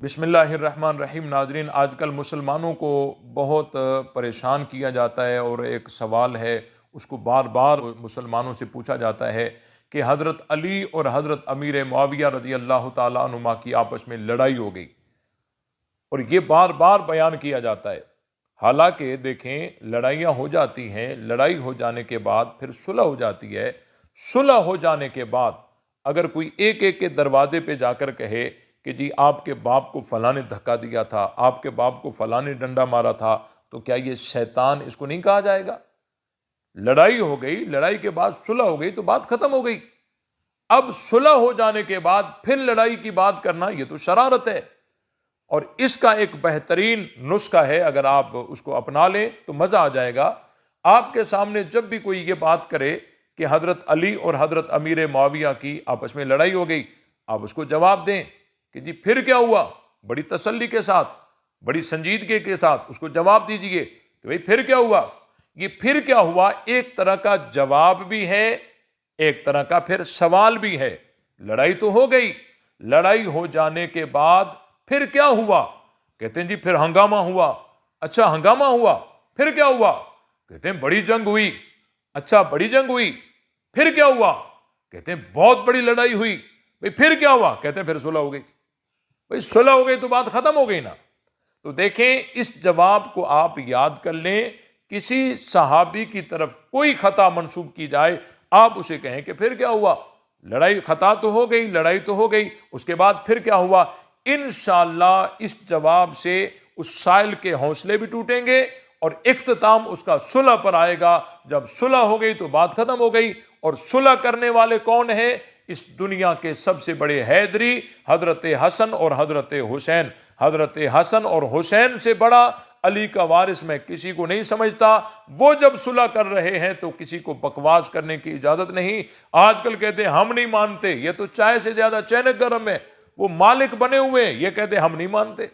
बिस्मिल्लाहिर्रहमानिर्रहीम। नाजरीन, आजकल मुसलमानों को बहुत परेशान किया जाता है और एक सवाल है, उसको बार बार मुसलमानों से पूछा जाता है कि हज़रत अली और हज़रत अमीर मुआविया रज़ी अल्लाह ताला अनुमा की आपस में लड़ाई हो गई और ये बार बार बयान किया जाता है। हालांकि देखें, लड़ाइयाँ हो जाती हैं, लड़ाई हो जाने के बाद फिर सुलह हो जाती है। सुलह हो जाने के बाद अगर कोई एक एक के दरवाजे पे जाकर कहे कि जी आपके बाप को फलां ने धक्का दिया था, आपके बाप को फलां ने डंडा मारा था, तो क्या ये शैतान इसको नहीं कहा जाएगा? लड़ाई हो गई, लड़ाई के बाद सुलह हो गई तो बात खत्म हो गई। अब सुलह हो जाने के बाद फिर लड़ाई की बात करना, यह तो शरारत है। और इसका एक बेहतरीन नुस्खा है, अगर आप उसको अपना लें तो मजा आ जाएगा। आपके सामने जब भी कोई ये बात करे कि हजरत अली और हजरत अमीर मुआविया की आपस में लड़ाई हो गई, आप उसको जवाब दें कि जी फिर क्या हुआ। बड़ी तसल्ली के साथ, बड़ी संजीदगी के साथ उसको जवाब दीजिए कि भाई फिर क्या हुआ। ये फिर क्या हुआ एक तरह का जवाब भी है, एक तरह का फिर सवाल भी है। लड़ाई तो हो गई, लड़ाई हो जाने के बाद फिर क्या हुआ? कहते हैं जी फिर हंगामा हुआ। अच्छा, हंगामा हुआ, फिर क्या हुआ? कहते हैं बड़ी जंग हुई। अच्छा, बड़ी जंग हुई, फिर क्या हुआ? कहते हैं बहुत बड़ी लड़ाई हुई। भाई फिर क्या हुआ? कहते हैं फिर सुलह हो गई। भाई सुलह हो गई तो बात खत्म हो गई ना। तो देखें, इस जवाब को आप याद कर लें। किसी सहाबी की तरफ कोई खता मंसूब की जाए, आप उसे कहें कि फिर क्या हुआ। लड़ाई खता तो हो गई, लड़ाई तो हो गई, उसके बाद फिर क्या हुआ। इंशाअल्लाह इस जवाब से उस साइल के हौसले भी टूटेंगे और इख्तिताम उसका सुलह पर आएगा। जब सुलह हो गई तो बात खत्म हो गई। और सुलह करने वाले कौन है? इस दुनिया के सबसे बड़े हैदरी हजरत हसन और हजरत हुसैन। हजरत हसन और हुसैन से बड़ा अली का वारिस मैं किसी को नहीं समझता। वो जब सुलह कर रहे हैं तो किसी को बकवास करने की इजाजत नहीं। आजकल कहते हैं हम नहीं मानते, ये तो चाय से ज्यादा चैनक गरम है। वो मालिक बने हुए हैं, ये कहते हैं हम नहीं मानते।